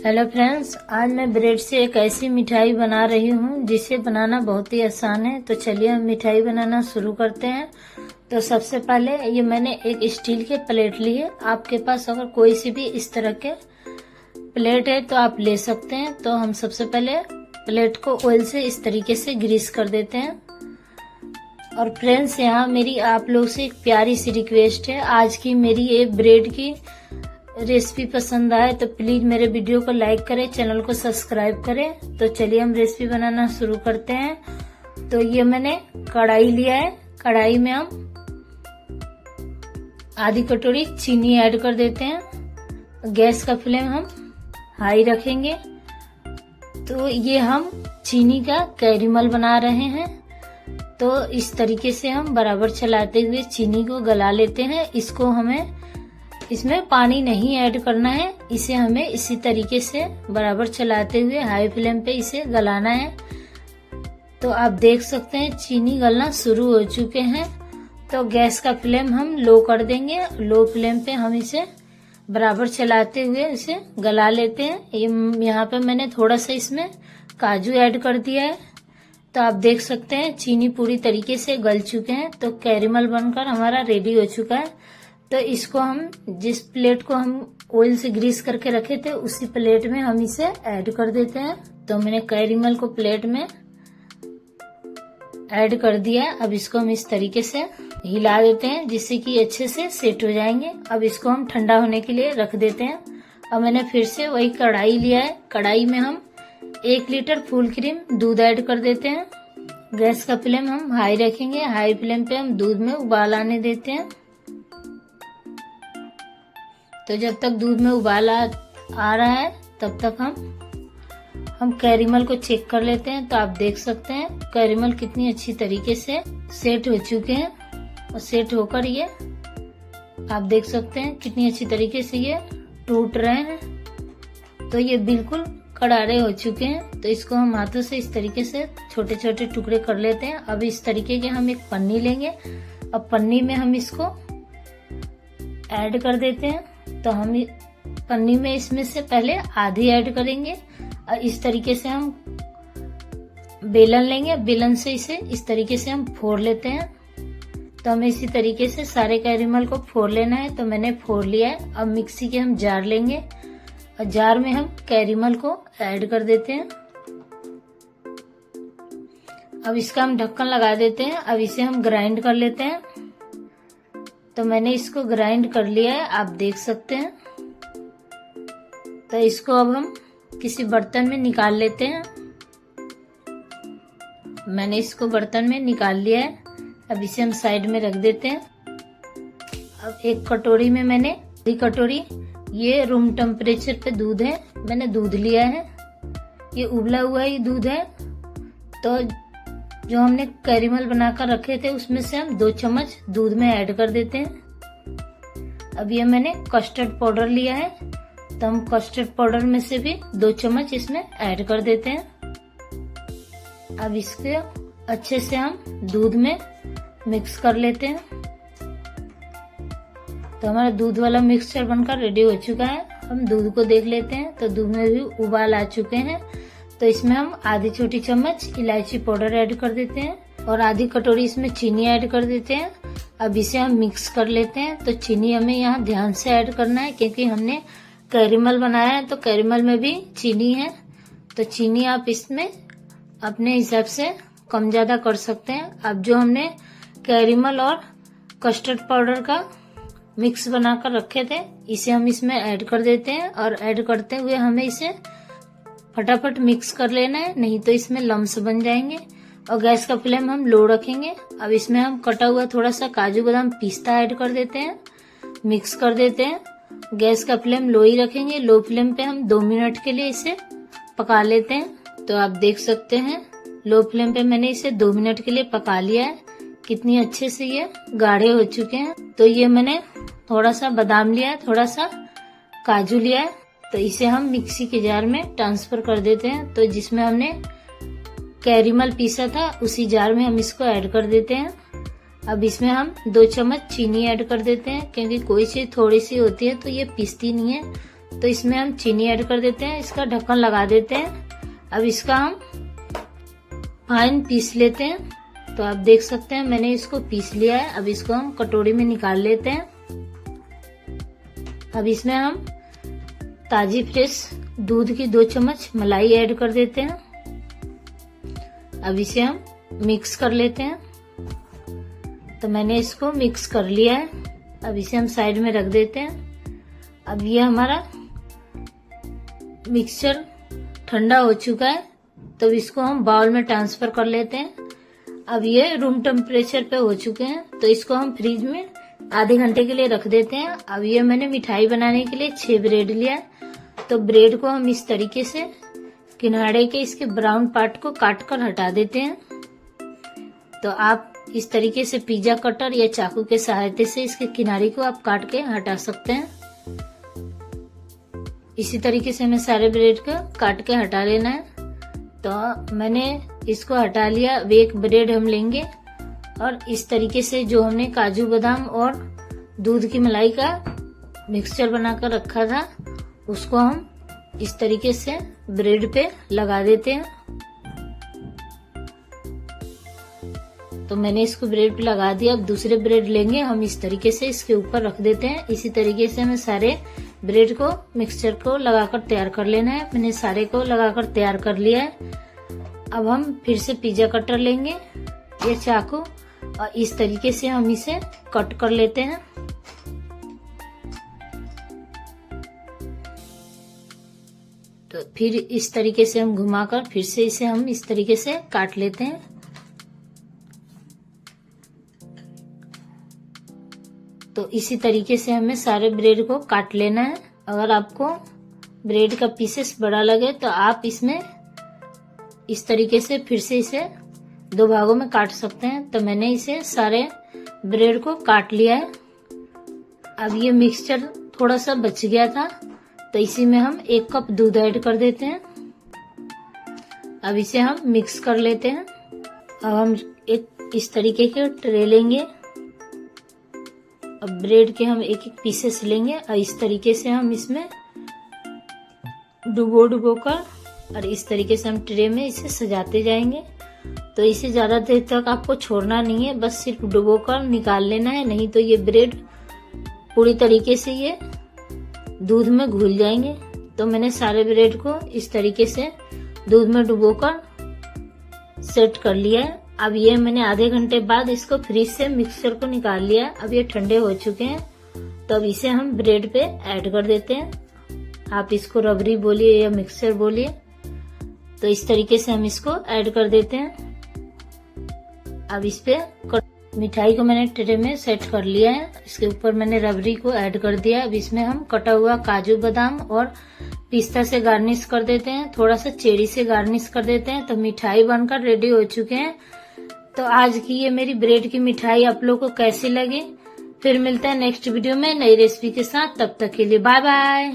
Hello friends, आज मैं bread से एक ऐसी मिठाई बना रही हूँ जिसे बनाना बहुत ही आसान है। तो चलिए हम मिठाई बनाना शुरू करते हैं। तो सबसे पहले ये मैंने एक स्टील के प्लेट ली है। आपके पास अगर कोई सी भी इस तरह के प्लेट है तो आप ले सकते हैं। तो हम सबसे पहले प्लेट को ऑयल से इस तरीके से ग्रीस कर देते हैं। और फ्रेंड्स, यहाँ मेरी आप लोग से एक प्यारी सी रिक्वेस्ट है। आज की मेरी ये ब्रेड की रेसिपी पसंद आए तो प्लीज मेरे वीडियो को लाइक करें, चैनल को सब्सक्राइब करें। तो चलिए हम रेसिपी बनाना शुरू करते हैं। तो ये मैंने कढ़ाई लिया है। कढ़ाई में हम आधी कटोरी चीनी ऐड कर देते हैं। गैस का फ्लेम हम हाई रखेंगे। तो ये हम चीनी का कैरेमल बना रहे हैं। तो इस तरीके से हम बराबर चलाते हुए चीनी को गला लेते हैं। इसमें पानी नहीं ऐड करना है। इसे हमें इसी तरीके से बराबर चलाते हुए हाई फ्लेम पे इसे गलाना है। तो आप देख सकते हैं चीनी गलना शुरू हो चुके हैं। तो गैस का फ्लेम हम लो कर देंगे। लो फ्लेम पे हम इसे बराबर चलाते हुए इसे गला लेते हैं। यहाँ पे मैंने थोड़ा सा इसमें काजू ऐड कर दिया है। तो आप देख सकते हैं चीनी पूरी तरीके से गल चुके हैं। तो कैरेमल बनकर हमारा रेडी हो चुका है। तो इसको हम जिस प्लेट को हम ऑयल से ग्रीस करके रखे थे उसी प्लेट में हम इसे ऐड कर देते हैं। तो मैंने कैरेमल को प्लेट में ऐड कर दिया है। अब इसको हम इस तरीके से हिला देते हैं जिससे कि अच्छे से सेट हो जाएंगे। अब इसको हम ठंडा होने के लिए रख देते हैं। अब मैंने फिर से वही कढ़ाई लिया है। कढ़ाई में हम 1 लीटर फुल क्रीम दूध ऐड कर देते हैं। गैस का फ्लेम हम हाई रखेंगे। हाई फ्लेम पे हम दूध में उबाल आने देते हैं। तो जब तक दूध में उबाल आ रहा है तब तक हम कैरेमल को चेक कर लेते हैं। तो आप देख सकते हैं कैरेमल कितनी अच्छी तरीके से सेट हो चुके हैं। और सेट होकर ये आप देख सकते हैं कितनी अच्छी तरीके से ये टूट रहे हैं। तो ये बिल्कुल करारे हो चुके हैं। तो इसको हम हाथों से इस तरीके से छोटे छोटे टुकड़े कर लेते हैं। अब इस तरीके के हम एक पन्नी लेंगे। अब पन्नी में हम इसको ऐड कर देते हैं। तो हम पन्नी में इसमें से पहले आधी ऐड करेंगे और इस तरीके से हम बेलन लेंगे। बेलन से इसे इस तरीके से हम फोड़ लेते हैं। तो हमें इसी तरीके से सारे कैरेमल को फोड़ लेना है। तो मैंने फोड़ लिया है। अब मिक्सी के हम जार लेंगे और जार में हम कैरेमल को ऐड कर देते हैं। अब इसका हम ढक्कन लगा देते हैं। अब इसे हम ग्राइंड कर लेते हैं। तो मैंने इसको ग्राइंड कर लिया है, आप देख सकते हैं। तो इसको अब हम किसी बर्तन में निकाल लेते हैं। मैंने इसको बर्तन में निकाल लिया है। अब इसे हम साइड में रख देते हैं। अब एक कटोरी में मैंने आधी कटोरी ये रूम टेम्परेचर पे दूध है। मैंने दूध लिया है। ये उबला हुआ ही दूध है। तो जो हमने कैरेमल बनाकर रखे थे उसमें से हम 2 चम्मच दूध में ऐड कर देते हैं। अब ये मैंने कस्टर्ड पाउडर लिया है। तो हम कस्टर्ड पाउडर में से भी 2 चम्मच इसमें ऐड कर देते हैं। अब इसके अच्छे से हम दूध में मिक्स कर लेते हैं। तो हमारा दूध वाला मिक्सचर बनकर रेडी हो चुका है। हम दूध को देख लेते हैं। तो दूध में भी उबाल आ चुके हैं। तो इसमें हम आधी छोटी चम्मच इलायची पाउडर ऐड कर देते हैं और आधी कटोरी इसमें चीनी ऐड कर देते हैं। अब इसे हम मिक्स कर लेते हैं। तो चीनी हमें यहाँ ध्यान से ऐड करना है क्योंकि हमने कैरेमल बनाया है। तो कैरेमल में भी चीनी है। तो चीनी आप इसमें अपने हिसाब से कम ज्यादा कर सकते हैं। अब जो हमने कैरेमल और कस्टर्ड पाउडर का मिक्स बनाकर रखे थे इसे हम इसमें ऐड कर देते हैं। और ऐड करते हुए हमें इसे फटाफट मिक्स कर लेना है, नहीं तो इसमें लम्स बन जाएंगे। और गैस का फ्लेम हम लो रखेंगे। अब इसमें हम कटा हुआ थोड़ा सा काजू बादाम पिस्ता ऐड कर देते हैं। मिक्स कर देते हैं। गैस का फ्लेम लो ही रखेंगे। लो फ्लेम पे हम 2 मिनट के लिए इसे पका लेते हैं। तो आप देख सकते हैं लो फ्लेम पे मैंने इसे 2 मिनट के लिए पका लिया है। कितनी अच्छे से ये गाढ़े हो चुके हैं। तो ये मैंने थोड़ा सा बादाम लिया है, थोड़ा सा काजू लिया है। तो इसे हम मिक्सी के जार में ट्रांसफर कर देते हैं। तो जिसमें हमने कैरेमल पीसा था उसी जार में हम इसको ऐड कर देते हैं। अब इसमें हम 2 चम्मच चीनी ऐड कर देते हैं क्योंकि कोई चीज थोड़ी सी होती है तो ये पिसती नहीं है। तो इसमें हम चीनी ऐड कर देते हैं, इसका ढक्कन लगा देते हैं। अब इसका हम फाइन पीस लेते हैं। तो आप देख सकते हैं मैंने इसको पीस लिया है। अब इसको हम कटोरी में निकाल लेते हैं। अब इसमें हम ताजी फ्रेश दूध की 2 चम्मच मलाई ऐड कर देते हैं। अब इसे हम मिक्स कर लेते हैं। तो मैंने इसको मिक्स कर लिया है। अब इसे हम साइड में रख देते हैं। अब ये हमारा मिक्सचर ठंडा हो चुका है, तो इसको हम बाउल में ट्रांसफर कर लेते हैं। अब ये रूम टेम्परेचर पे हो चुके हैं, तो इसको हम फ्रिज में आधे घंटे के लिए रख देते हैं। अब ये मैंने मिठाई बनाने के लिए 6 ब्रेड लिया है। तो ब्रेड को हम इस तरीके से किनारे के इसके ब्राउन पार्ट को काट कर हटा देते हैं। तो आप इस तरीके से पिज्जा कटर या चाकू के सहायता से इसके किनारे को आप काट के हटा सकते हैं। इसी तरीके से हमें सारे ब्रेड को काट के हटा लेना है। तो मैंने इसको हटा लिया। अब एक ब्रेड हम लेंगे और इस तरीके से जो हमने काजू बादाम और दूध की मलाई का मिक्सचर बनाकर रखा था, उसको हम इस तरीके से ब्रेड पे लगा देते हैं। तो मैंने इसको ब्रेड पे लगा दिया। अब दूसरे ब्रेड लेंगे हम, इस तरीके से इसके ऊपर रख देते हैं। इसी तरीके से हमें सारे ब्रेड को मिक्सचर को लगाकर तैयार कर लेना है। मैंने सारे को लगाकर तैयार कर लिया है। अब हम फिर से पिज्जा कटर लेंगे या चाकू और इस तरीके से हम इसे कट कर लेते हैं। तो फिर इस तरीके से हम घुमाकर फिर से इसे हम इस तरीके से काट लेते हैं। तो इसी तरीके से हमें सारे ब्रेड को काट लेना है। अगर आपको ब्रेड का पीसेस बड़ा लगे तो आप इसमें इस तरीके से फिर से इसे 2 भागों में काट सकते हैं। तो मैंने इसे सारे ब्रेड को काट लिया है। अब ये मिक्सचर थोड़ा सा बच गया था, तो इसी में हम 1 कप दूध ऐड कर देते हैं। अब इसे हम मिक्स कर लेते हैं। अब हम एक इस तरीके के ट्रे लेंगे। अब ब्रेड के हम 1-1 पीसेस लेंगे और इस तरीके से हम इसमें डुबो कर और इस तरीके से हम ट्रे में इसे सजाते जाएंगे। तो इसे ज्यादा देर तक आपको छोड़ना नहीं है, बस सिर्फ डुबो कर निकाल लेना है, नहीं तो ये ब्रेड पूरी तरीके से ये दूध में घुल जाएंगे। तो मैंने सारे ब्रेड को इस तरीके से दूध में डुबोकर सेट कर लिया है। अब ये मैंने आधे घंटे बाद इसको फ्रिज से मिक्सचर को निकाल लिया। अब ये ठंडे हो चुके हैं, तो अब इसे हम ब्रेड पे ऐड कर देते हैं। आप इसको रबड़ी बोलिए या मिक्सचर बोलिए। तो इस तरीके से हम इसको ऐड कर देते हैं। अब इस पे मिठाई को मैंने ट्रे में सेट कर लिया है। इसके ऊपर मैंने रबड़ी को ऐड कर दिया। अब इसमें हम कटा हुआ काजू बादाम और पिस्ता से गार्निश कर देते हैं, थोड़ा सा चेरी से गार्निश कर देते हैं। तो मिठाई बनकर रेडी हो चुके हैं। तो आज की ये मेरी ब्रेड की मिठाई आप लोगों को कैसी लगी? फिर मिलता है नेक्स्ट वीडियो में नई रेसिपी के साथ। तब तक के लिए बाय बाय।